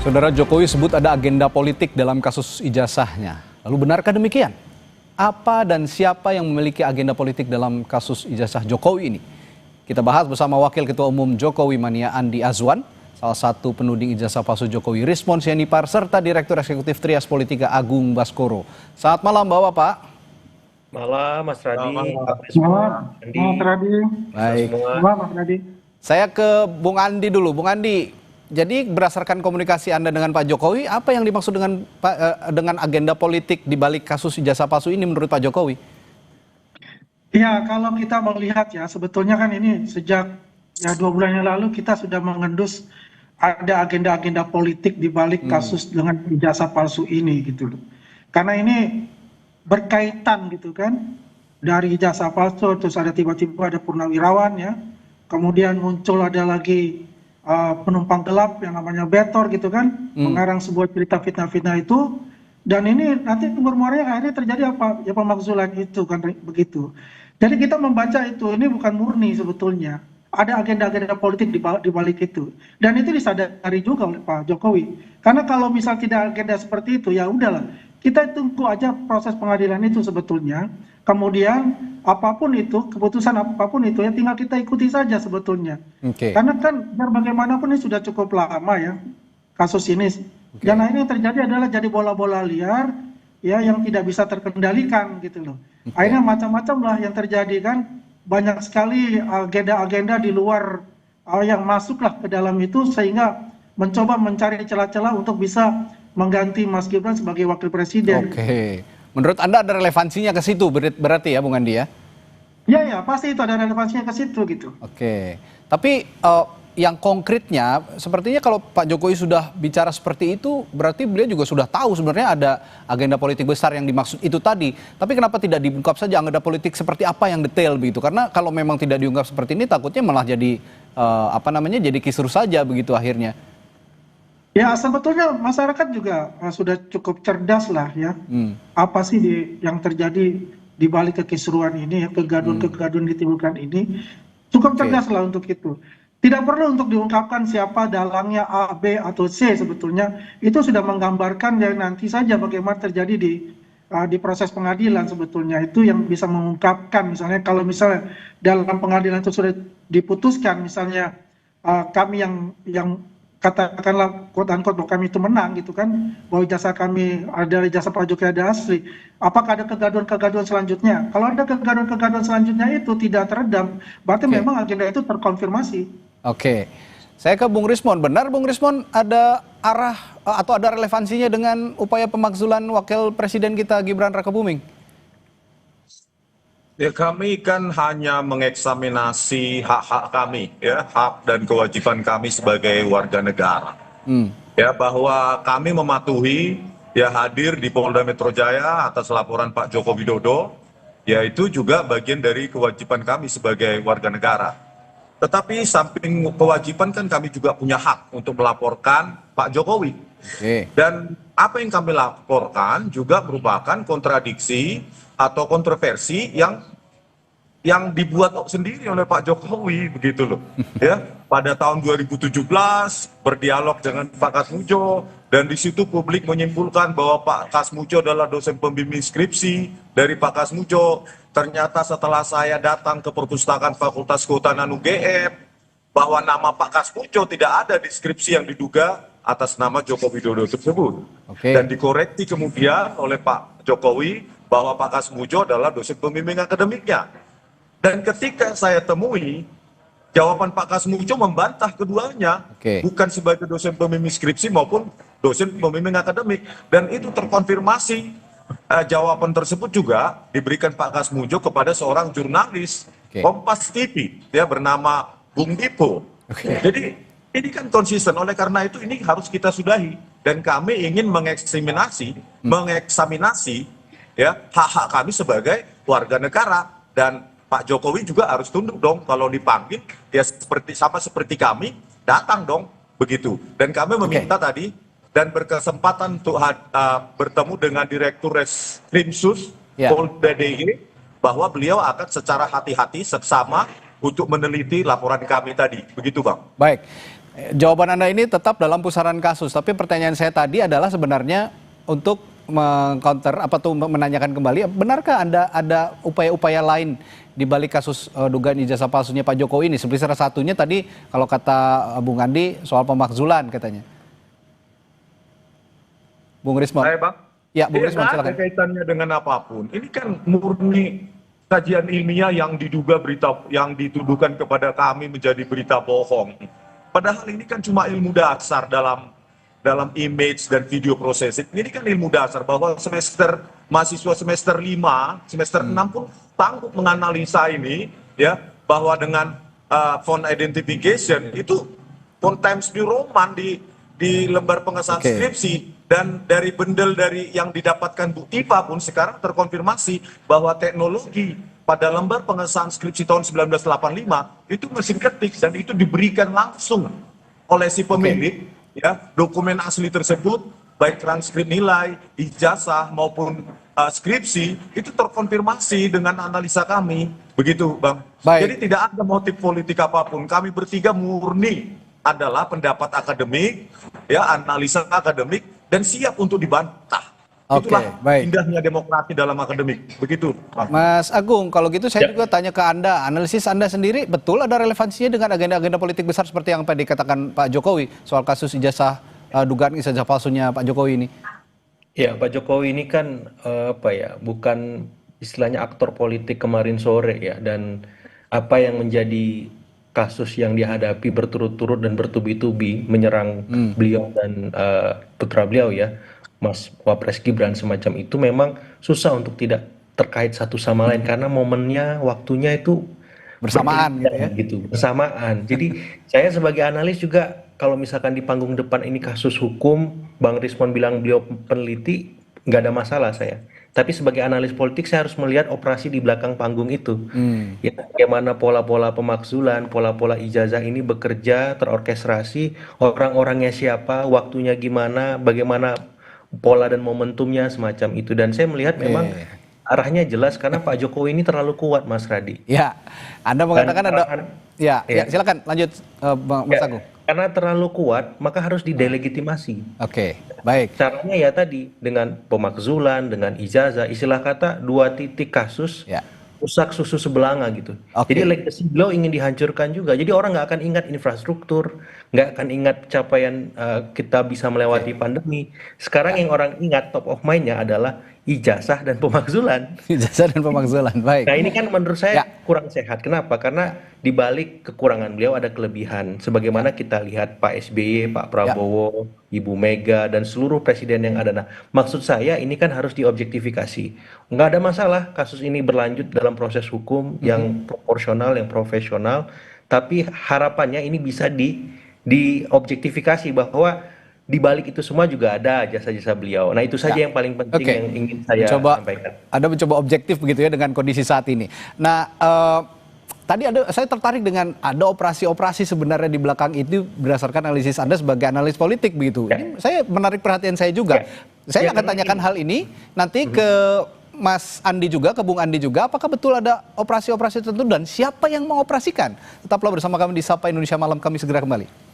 Saudara Jokowi sebut ada agenda politik dalam kasus ijazahnya. Lalu benarkah demikian? Apa dan siapa yang memiliki agenda politik dalam kasus ijazah Jokowi ini? Kita bahas bersama Wakil Ketua Umum Jokowi Mania Andi Azwan, salah satu penuding ijazah palsu Jokowi Rismon Sianipar, serta Direktur Eksekutif Trias Politika Agung Baskoro. Selamat malam Bapak. Malam Mas Radi. Malam Mas Radi. Baik. Malam Mas Radi. Saya ke Bung Andi dulu. Bung Andi, jadi berdasarkan komunikasi Anda dengan Pak Jokowi, apa yang dimaksud dengan agenda politik di balik kasus ijazah palsu ini menurut Pak Jokowi? Ya, kalau kita melihat ya, sebetulnya kan ini sejak 2 bulan yang lalu kita sudah mengendus ada agenda-agenda politik di balik kasus dengan ijazah palsu ini gitu loh. Karena ini berkaitan gitu kan, dari ijazah palsu terus ada tiba-tiba ada purnawirawan ya, kemudian muncul ada lagi penumpang gelap yang namanya Betor gitu kan, mengarang sebuah cerita fitnah-fitnah itu, dan ini nanti bermuaranya akhirnya terjadi apa? Ya pemakzulan itu kan begitu. Jadi kita membaca itu, ini bukan murni sebetulnya. Ada agenda-agenda politik di balik itu. Dan itu disadari juga oleh Pak Jokowi. Karena kalau misal tidak agenda seperti itu, ya udahlah. Kita tunggu aja proses pengadilan itu sebetulnya. Kemudian apapun itu, keputusan apapun itu, ya tinggal kita ikuti saja sebetulnya. Karena kan bagaimanapun ini sudah cukup lama ya kasus ini. Dan akhirnya yang terjadi adalah jadi bola-bola liar ya yang tidak bisa terkendalikan gitu loh. Akhirnya macam-macam lah yang terjadi kan. Banyak sekali agenda-agenda di luar yang masuklah ke dalam itu sehingga mencoba mencari celah-celah untuk bisa mengganti Mas Gibran sebagai wakil presiden. Oke. Menurut Anda ada relevansinya ke situ berarti ya Bung Andi ya? Ya, pasti itu ada relevansinya ke situ gitu. Oke. Tapi yang konkretnya sepertinya kalau Pak Jokowi sudah bicara seperti itu berarti beliau juga sudah tahu sebenarnya ada agenda politik besar yang dimaksud itu tadi. Tapi kenapa tidak diungkap saja agenda politik seperti apa yang detail begitu? Karena kalau memang tidak diungkap seperti ini takutnya malah jadi jadi kisruh saja begitu akhirnya. Ya sebetulnya masyarakat juga sudah cukup cerdas lah ya. Apa sih yang terjadi di balik kekisruhan ini ya, kegaduhan-kegaduhan ditimbulkan ini. Cukup cerdas lah untuk itu. Tidak perlu untuk diungkapkan siapa dalangnya A, B, atau C sebetulnya. Itu sudah menggambarkan yang nanti saja bagaimana terjadi di proses pengadilan sebetulnya. Itu yang bisa mengungkapkan misalnya kalau misalnya dalam pengadilan itu sudah diputuskan misalnya kami yang katakanlah quote-unquote bahwa kami itu menang gitu kan, bahwa ijazah kami ada ijazah Pak Jokowi ada asli, apakah ada kegaduhan-kegaduhan selanjutnya? Kalau ada kegaduhan-kegaduhan selanjutnya itu tidak teredam, berarti memang agenda itu terkonfirmasi. Oke, saya ke Bung Rismon. Benar Bung Rismon ada arah atau ada relevansinya dengan upaya pemakzulan Wakil Presiden kita Gibran Rakabuming? Ya kami kan hanya mengeksaminasi hak-hak kami, ya hak dan kewajiban kami sebagai warga negara. Ya bahwa kami mematuhi ya hadir di Polda Metro Jaya atas laporan Pak Joko Widodo, ya itu juga bagian dari kewajiban kami sebagai warga negara. Tetapi samping kewajiban kan kami juga punya hak untuk melaporkan Pak Jokowi. Dan apa yang kami laporkan juga merupakan kontradiksi atau kontroversi yang dibuat sendiri oleh Pak Jokowi begitu loh. Ya, pada tahun 2017 berdialog dengan Pak Kasmujo dan di situ publik menyimpulkan bahwa Pak Kasmujo adalah dosen pembimbing skripsi dari Pak Kasmujo. Ternyata setelah saya datang ke perpustakaan Fakultas Kehutanan UGM bahwa nama Pak Kasmujo tidak ada di skripsi yang diduga atas nama Joko Widodo tersebut. Dan dikoreksi kemudian oleh Pak Jokowi bahwa Pak Kasmujo adalah dosen pembimbing akademiknya. Dan ketika saya temui, jawaban Pak Kasmujo membantah keduanya, bukan sebagai dosen pembimbing skripsi maupun dosen pembimbing akademik. Dan itu terkonfirmasi, jawaban tersebut juga diberikan Pak Kasmujo kepada seorang jurnalis Kompas TV, ya bernama Bung Dipo. Jadi ini kan konsisten, oleh karena itu ini harus kita sudahi. Dan kami ingin mengeksaminasi ya hak-hak kami sebagai warga negara. Dan Pak Jokowi juga harus tunduk dong kalau dipanggil ya sama seperti kami datang dong begitu. Dan kami meminta tadi dan berkesempatan untuk bertemu dengan Direktur Reskrimsus Polda DIY bahwa beliau akan secara hati-hati seksama untuk meneliti laporan kami tadi. Begitu Bang. Baik. Jawaban Anda ini tetap dalam pusaran kasus, tapi pertanyaan saya tadi adalah sebenarnya untuk meng-counter apa tuh menanyakan kembali, benarkah ada upaya-upaya lain di balik kasus dugaan ijazah palsunya Pak Jokowi ini? Seperti salah satunya tadi kalau kata Bung Andi soal pemakzulan katanya. Bung Rismon. Saya Bang, Ya, Bung Rismon nggak ada silakan. kaitannya dengan apapun. Ini kan murni kajian ilmiah yang diduga yang dituduhkan kepada kami menjadi berita bohong. Padahal ini kan cuma ilmu dasar dalam image dan video processing. Ini kan ilmu dasar bahwa mahasiswa semester 5, semester 6 pun sanggup menganalisa ini, ya, bahwa dengan font identification itu font Times New Roman di lembar pengesahan skripsi, dan dari bundle yang didapatkan Bu Tifa pun sekarang terkonfirmasi bahwa teknologi pada lembar pengesahan skripsi tahun 1985 itu mesin ketik dan itu diberikan langsung oleh si pemilik, ya, dokumen asli tersebut baik transkrip nilai, ijazah maupun skripsi itu terkonfirmasi dengan analisa kami, begitu Bang. Baik. Jadi tidak ada motif politik apapun. Kami bertiga murni adalah pendapat akademik, ya, analisa akademik, dan siap untuk dibantah. Oke, Itulah baik. indahnya demokrasi dalam akademik. Begitu, Bang. Mas Agung, kalau gitu saya juga tanya ke Anda, analisis Anda sendiri betul ada relevansinya dengan agenda-agenda politik besar seperti yang tadi dikatakan Pak Jokowi soal kasus ijazah dugaan ijazah palsunya Pak Jokowi ini? Ya, Pak Jokowi ini kan bukan istilahnya aktor politik kemarin sore ya, dan apa yang menjadi kasus yang dihadapi berturut-turut dan bertubi-tubi menyerang beliau dan putra beliau ya, Mas Wapres Gibran semacam itu memang susah untuk tidak terkait satu sama lain karena momennya, waktunya itu Bersamaan gitu ya? gitu, bersamaan. Jadi saya sebagai analis juga kalau misalkan di panggung depan ini kasus hukum, Bang Rismon bilang beliau peneliti, nggak ada masalah saya. Tapi sebagai analis politik saya harus melihat operasi di belakang panggung itu. Ya, bagaimana pola-pola pemakzulan, pola-pola ijazah ini bekerja, terorkestrasi, orang-orangnya siapa, waktunya gimana, bagaimana pola dan momentumnya semacam itu. Dan saya melihat memang arahnya jelas karena Pak Jokowi ini terlalu kuat, Mas Radi. Ya, Anda mengatakan ada. Ya, Ya. silakan lanjut, Mas Ya, Agung. karena terlalu kuat, maka harus didelegitimasi. Oke, baik. Caranya ya tadi, dengan pemakzulan, dengan ijazah, istilah kata 2 titik kasus, Ya. rusak susu sebelanga gitu. Oke. Jadi legacy beliau ingin dihancurkan juga. Jadi orang nggak akan ingat infrastruktur, nggak akan ingat capaian kita bisa melewati pandemi. Sekarang yang orang ingat top of mind-nya adalah ijazah dan pemakzulan. Ijazah dan pemakzulan, baik. Nah ini kan menurut Ya. saya kurang sehat. Kenapa? Karena di balik kekurangan beliau ada kelebihan. Sebagaimana kita lihat Pak SBY, Pak Prabowo, Ibu Mega, dan seluruh presiden yang ada. Nah, maksud saya ini kan harus diobjektifikasi. Nggak ada masalah kasus ini berlanjut dalam proses hukum yang proporsional, yang profesional. Tapi harapannya ini bisa diobjektifikasi bahwa di balik itu semua juga ada jasa-jasa beliau. Nah itu saja yang paling penting yang ingin saya sampaikan. Anda mencoba objektif begitu ya dengan kondisi saat ini. Nah, tadi saya tertarik dengan ada operasi-operasi sebenarnya di belakang itu berdasarkan analisis Anda sebagai analis politik begitu. Ini saya menarik perhatian saya juga. Saya akan tanyakan hal ini nanti ke Mas Andi juga, ke Bung Andi juga, apakah betul ada operasi-operasi tertentu dan siapa yang mengoperasikan? Tetaplah bersama kami di Sapa Indonesia Malam, kami segera kembali.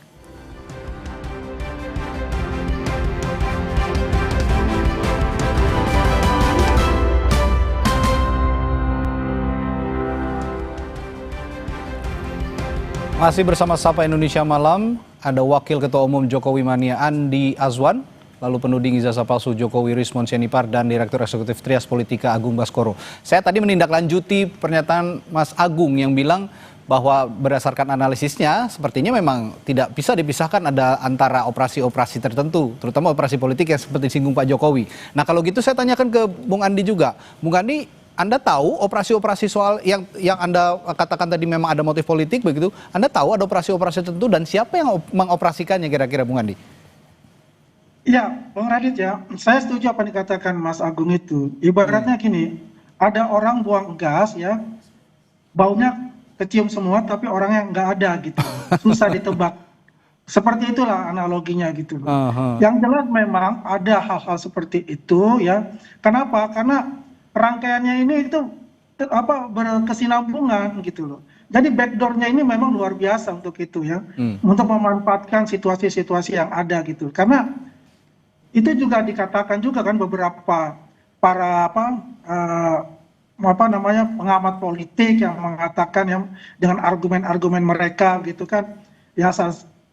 Masih bersama Sapa Indonesia Malam, ada Wakil Ketua Umum Jokowi Mania Andi Azwan, lalu penuding ijazah palsu Jokowi Rismon Sianipar, dan Direktur Eksekutif Trias Politika Agung Baskoro. Saya tadi menindaklanjuti pernyataan Mas Agung yang bilang bahwa berdasarkan analisisnya sepertinya memang tidak bisa dipisahkan ada antara operasi-operasi tertentu, terutama operasi politik yang seperti disinggung Pak Jokowi. Nah kalau gitu saya tanyakan ke Bung Andi juga. Bung Andi, Anda tahu operasi-operasi soal yang Anda katakan tadi memang ada motif politik begitu? Anda tahu ada operasi-operasi tertentu dan siapa yang mengoperasikannya kira-kira Bung Andi? Ya, Bung Radit ya, saya setuju apa yang dikatakan Mas Agung itu. Ibaratnya gini, ada orang buang gas ya, baunya kecium semua tapi orangnya nggak ada gitu, susah ditebak. Seperti itulah analoginya gitu. Yang jelas memang ada hal-hal seperti itu ya. Kenapa? Karena rangkaiannya ini itu berkesinambungan gitu loh. Jadi backdoor-nya ini memang luar biasa untuk itu ya, untuk memanfaatkan situasi-situasi yang ada gitu. Karena itu juga dikatakan juga kan beberapa para apa namanya pengamat politik yang mengatakan yang dengan argumen-argumen mereka gitu kan, ya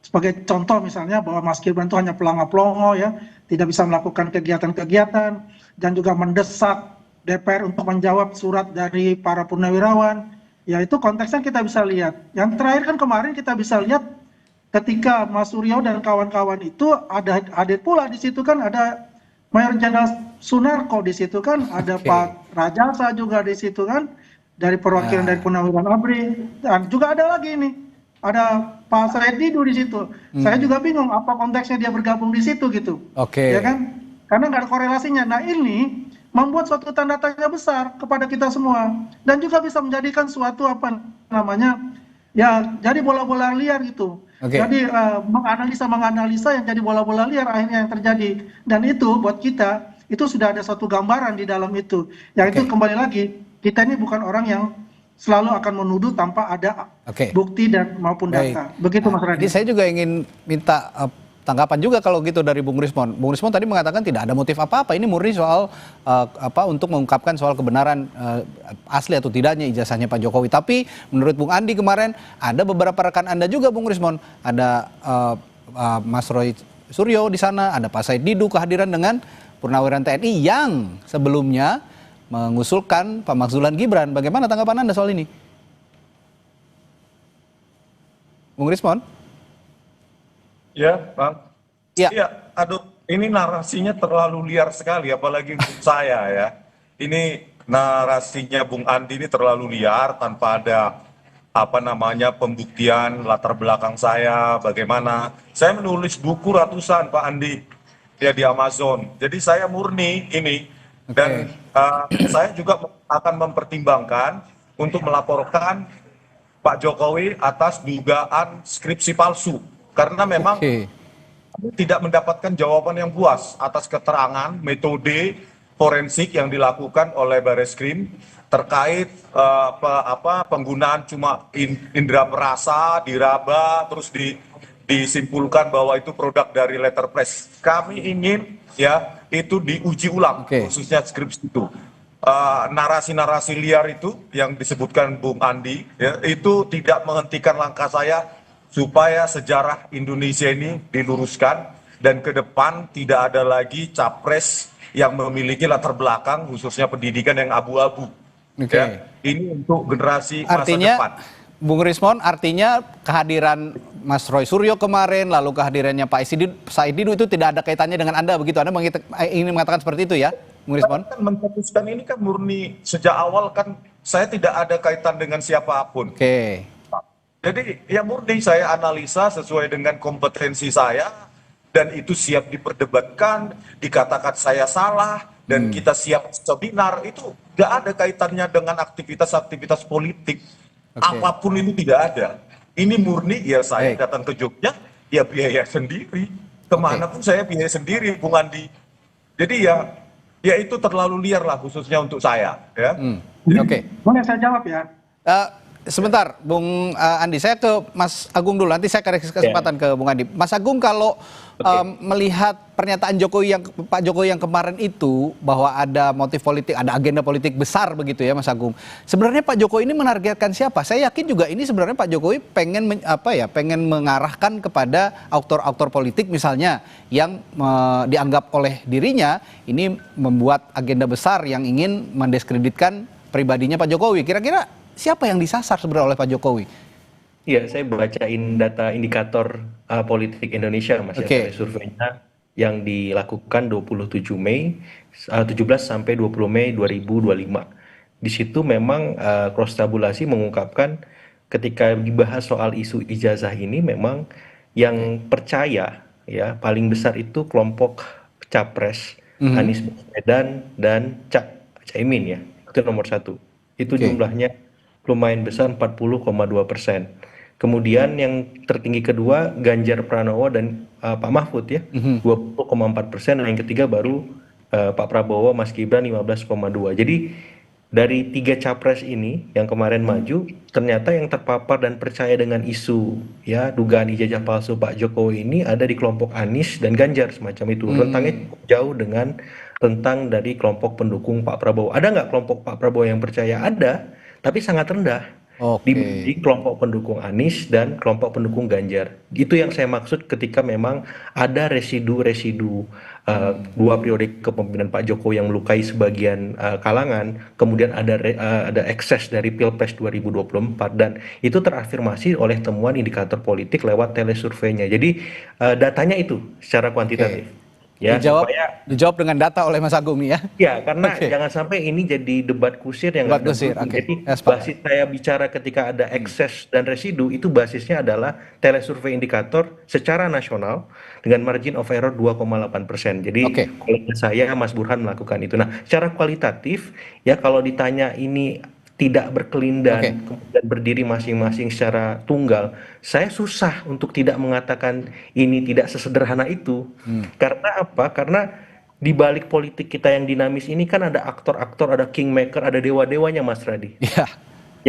sebagai contoh misalnya bahwa Mas Gibran itu hanya pelongo-pelongo ya, tidak bisa melakukan kegiatan-kegiatan, dan juga mendesak DPR untuk menjawab surat dari para purnawirawan. Ya itu konteksnya kita bisa lihat. Yang terakhir kan kemarin kita bisa lihat ketika Mas Suryo dan kawan-kawan itu ada pula di situ kan, ada Mayor Jenderal Sunarko di situ kan, ada Pak Rajasa juga di situ kan, dari perwakilan dari Purnawirawan ABRI, dan juga ada lagi ini, ada Pak Said Didu di situ. Saya juga bingung apa konteksnya dia bergabung di situ gitu. Ya kan? Karena nggak ada korelasinya. Nah ini membuat suatu tanda tanya besar kepada kita semua, dan juga bisa menjadikan suatu apa namanya ya jadi bola-bola liar gitu. Jadi menganalisa yang jadi bola-bola liar akhirnya yang terjadi, dan itu buat kita itu sudah ada satu gambaran di dalam itu. Yang itu kembali lagi, kita ini bukan orang yang selalu akan menuduh tanpa ada bukti dan maupun data. Begitu Mas Raditya. Jadi saya juga ingin minta tanggapan juga kalau gitu dari Bung Rismon. Bung Rismon tadi mengatakan tidak ada motif apa-apa, ini murni soal untuk mengungkapkan soal kebenaran asli atau tidaknya ijazahnya Pak Jokowi. Tapi menurut Bung Andi kemarin ada beberapa rekan Anda juga Bung Rismon, ada Mas Roy Suryo di sana, ada Pak Said Didu kehadiran dengan Purnawirawan TNI yang sebelumnya mengusulkan pemakzulan Gibran. Bagaimana tanggapan Anda soal ini? Bung Rismon? Ya, Bang. Ya. Iya, aduh, ini narasinya terlalu liar sekali, apalagi untuk saya ya. Ini narasinya Bung Andi ini terlalu liar tanpa ada pembuktian latar belakang saya, bagaimana. Saya menulis buku ratusan Pak Andi ya di Amazon. Jadi saya murni ini, dan saya juga akan mempertimbangkan untuk melaporkan Pak Jokowi atas dugaan skripsi palsu. Karena memang tidak mendapatkan jawaban yang puas atas keterangan metode forensik yang dilakukan oleh Bareskrim terkait penggunaan cuma indera perasa, diraba, terus disimpulkan bahwa itu produk dari letterpress. Kami ingin ya itu diuji ulang, khususnya skripsi itu. Narasi-narasi liar itu yang disebutkan Bung Andi ya, itu tidak menghentikan langkah saya supaya sejarah Indonesia ini diluruskan dan ke depan tidak ada lagi capres yang memiliki latar belakang khususnya pendidikan yang abu-abu. Ya, ini untuk generasi masa depan. Bung Rismon, artinya kehadiran Mas Roy Suryo kemarin, lalu kehadirannya Pak Said Didu itu tidak ada kaitannya dengan Anda, begitu? Anda ingin mengatakan seperti itu ya, Bung Rismon? Kan mencetuskan ini kan murni sejak awal kan saya tidak ada kaitan dengan siapapun. Jadi ya murni saya analisa sesuai dengan kompetensi saya, dan itu siap diperdebatkan, dikatakan saya salah, dan kita siap seminar, itu nggak ada kaitannya dengan aktivitas-aktivitas politik. Apapun itu tidak ada. Ini murni ya saya datang ke Jogja, ya biaya sendiri. Kemana pun saya biaya sendiri, Bung Andi. Jadi ya itu terlalu liar lah khususnya untuk saya. Ya. Boleh saya jawab ya? Sebentar, Bung Andi, saya ke Mas Agung dulu, nanti saya kasih kesempatan ke Bung Andi. Mas Agung, kalau melihat pernyataan Pak Jokowi yang kemarin itu, bahwa ada motif politik, ada agenda politik besar begitu ya Mas Agung. Sebenarnya Pak Jokowi ini menargetkan siapa? Saya yakin juga ini sebenarnya Pak Jokowi pengen mengarahkan kepada aktor-aktor politik misalnya, yang dianggap oleh dirinya ini membuat agenda besar yang ingin mendiskreditkan pribadinya Pak Jokowi. Kira-kira siapa yang disasar sebenarnya oleh Pak Jokowi? Iya, saya bacain data indikator politik Indonesia, Mas, ya, surveinya yang dilakukan 17 sampai 20 Mei 2025. Di situ memang cross tabulasi mengungkapkan ketika dibahas soal isu ijazah ini, memang yang percaya ya paling besar itu kelompok capres Anies Baswedan dan Caimin ya, itu nomor 1. Itu jumlahnya lumayan besar, 40,2%. Kemudian yang tertinggi kedua Ganjar Pranowo dan Pak Mahfud ya, 20,4%. Yang ketiga baru Pak Prabowo, Mas Gibran 15,2%. Jadi dari 3 capres ini yang kemarin maju, ternyata yang terpapar dan percaya dengan isu ya dugaan ijazah palsu Pak Jokowi ini ada di kelompok Anies dan Ganjar semacam itu. Rentangnya cukup jauh dengan rentang dari kelompok pendukung Pak Prabowo. Ada nggak kelompok Pak Prabowo yang percaya? Ada, tapi sangat rendah Oke. di kelompok pendukung Anies dan kelompok pendukung Ganjar. Itu yang saya maksud ketika memang ada residu-residu 2 periode kepemimpinan Pak Jokowi yang melukai sebagian kalangan, kemudian ada ekses dari Pilpres 2024 dan itu terafirmasi oleh temuan indikator politik lewat telesurveinya. Jadi datanya itu secara kuantitatif. Ya, Dijawab dengan data oleh Mas Agung nih ya. ya, karena Oke. jangan sampai ini jadi debat kusir yang Debat nggak ada kusir, bukti. oke. Jadi Ya, sepakat. basis saya bicara ketika ada ekses dan residu itu basisnya adalah telesurvei indikator secara nasional dengan margin of error 2,8%. Jadi Oke. kolega saya Mas Burhan melakukan itu. Nah, secara kualitatif ya kalau ditanya ini tidak berkelindan, kemudian berdiri masing-masing secara tunggal, saya susah untuk tidak mengatakan ini tidak sesederhana itu. Karena apa? Karena di balik politik kita yang dinamis ini kan ada aktor-aktor, ada kingmaker, ada dewa-dewanya Mas Radi. Iya.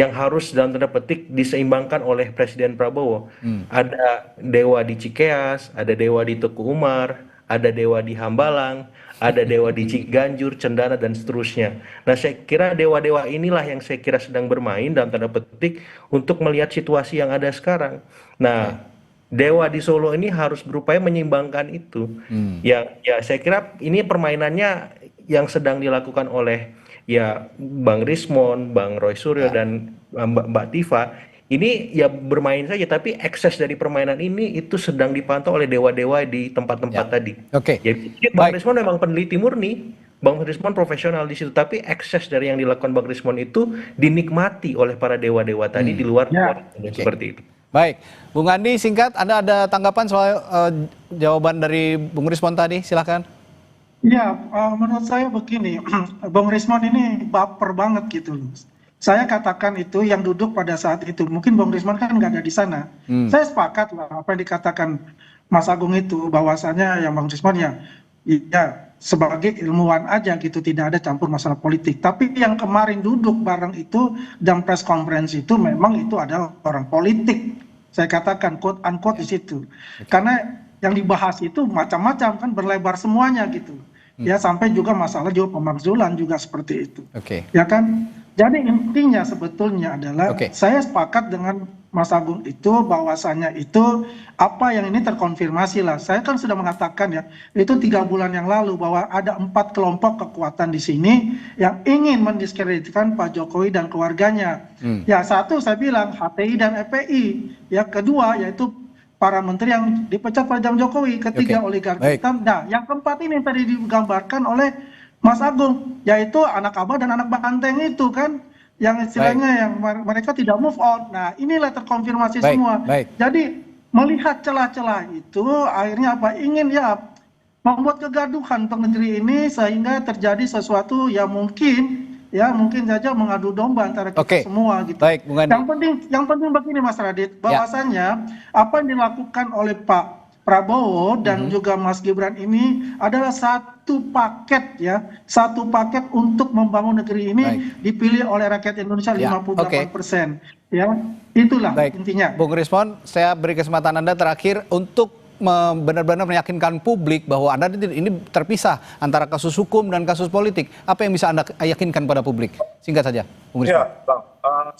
Yang harus dalam tanda petik diseimbangkan oleh Presiden Prabowo. Ada dewa di Cikeas, ada dewa di Teguh Umar, ada dewa di Hambalang, ada dewa di Ciganjur, Cendana, dan seterusnya. Nah, saya kira dewa-dewa inilah yang saya kira sedang bermain dalam tanda petik untuk melihat situasi yang ada sekarang. Nah, dewa di Solo ini harus berupaya menyeimbangkan itu. Ya saya kira ini permainannya yang sedang dilakukan oleh ya Bang Rismon, Bang Roy Suryo, dan Mbak Tifa. Ini ya bermain saja, tapi ekses dari permainan ini itu sedang dipantau oleh dewa-dewa di tempat-tempat tadi. Oke. Jadi Bang Baik. Rismon memang peneliti murni, Bang Rismon profesional di situ, tapi ekses dari yang dilakukan Bang Rismon itu dinikmati oleh para dewa-dewa tadi di luar seperti itu. Baik, Bung Andi singkat, Anda ada tanggapan soal jawaban dari Bung Rismon tadi? Silakan. Ya, menurut saya begini, Bung Rismon ini baper banget gitu loh. Saya katakan itu yang duduk pada saat itu, mungkin Bung Rismon kan nggak ada di sana. Saya sepakat lah apa yang dikatakan Mas Agung itu, bahwasanya yang Bung Rismon ya sebagai ilmuwan aja gitu, tidak ada campur masalah politik. Tapi yang kemarin duduk bareng itu dan press conference itu memang itu adalah orang politik. Saya katakan quote unquote di situ. Karena yang dibahas itu macam-macam kan, berlebar semuanya gitu. Ya sampai juga masalah juga pemakzulan juga seperti itu. Oke. Ya kan? Jadi intinya sebetulnya adalah saya sepakat dengan Mas Agung itu bahwasanya itu apa yang ini terkonfirmasi lah. Saya kan sudah mengatakan ya itu 3 bulan yang lalu bahwa ada 4 kelompok kekuatan di sini yang ingin mendiskreditkan Pak Jokowi dan keluarganya. Ya satu saya bilang HTI dan FPI. Ya kedua yaitu para menteri yang dipecat pada zaman Jokowi. Ketiga oligarki hitam. Nah yang keempat ini yang tadi digambarkan oleh Mas Agung, yaitu anak abah dan anak banteng itu kan, yang istilahnya yang mereka tidak move on. Nah inilah terkonfirmasi semua. Jadi melihat celah-celah itu akhirnya apa, ingin ya membuat kegaduhan untuk negeri ini sehingga terjadi sesuatu yang mungkin saja mengadu domba antara kita semua gitu. Baik, Bung Andi. Yang penting begini Mas Radit, bahwasanya apa yang dilakukan oleh Pak Prabowo dan juga Mas Gibran ini adalah satu paket untuk membangun negeri ini dipilih oleh rakyat Indonesia 58%. Ya, itulah intinya. Bung Rismon, saya beri kesempatan Anda terakhir untuk benar-benar meyakinkan publik bahwa Anda ini terpisah antara kasus hukum dan kasus politik. Apa yang bisa Anda yakinkan pada publik? Singkat saja, Bung Rismon. Ya, Bang.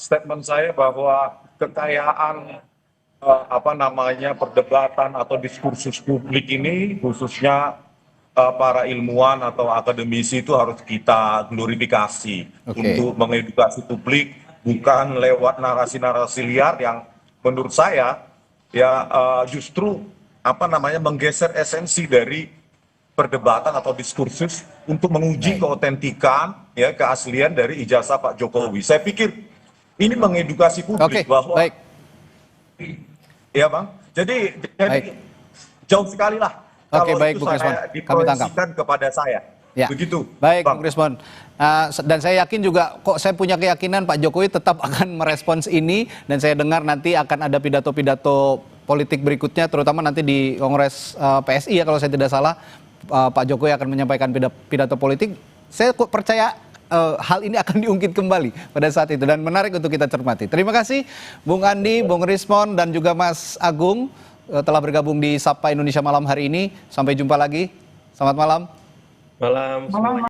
Statement saya bahwa kekayaan perdebatan atau diskursus publik ini khususnya para ilmuwan atau akademisi itu harus kita glorifikasi untuk mengedukasi publik, bukan lewat narasi-narasi liar yang menurut saya justru menggeser esensi dari perdebatan atau diskursus untuk menguji keotentikan keaslian dari ijazah Pak Jokowi. Saya pikir ini mengedukasi publik bahwa ya Bang, jadi jauh sekali lah kalau itu saya diproyeksikan kepada saya. Begitu. Baik, Bang. Bung Rismon. Dan saya yakin juga, saya punya keyakinan Pak Jokowi tetap akan merespons ini, dan saya dengar nanti akan ada pidato-pidato politik berikutnya, terutama nanti di Kongres PSI ya kalau saya tidak salah, Pak Jokowi akan menyampaikan pidato politik. Saya percaya hal ini akan diungkit kembali pada saat itu, dan menarik untuk kita cermati. Terima kasih Bung Andi, Bung Rismon, dan juga Mas Agung telah bergabung di Sapa Indonesia Malam hari ini. Sampai jumpa lagi. Selamat malam. Malam.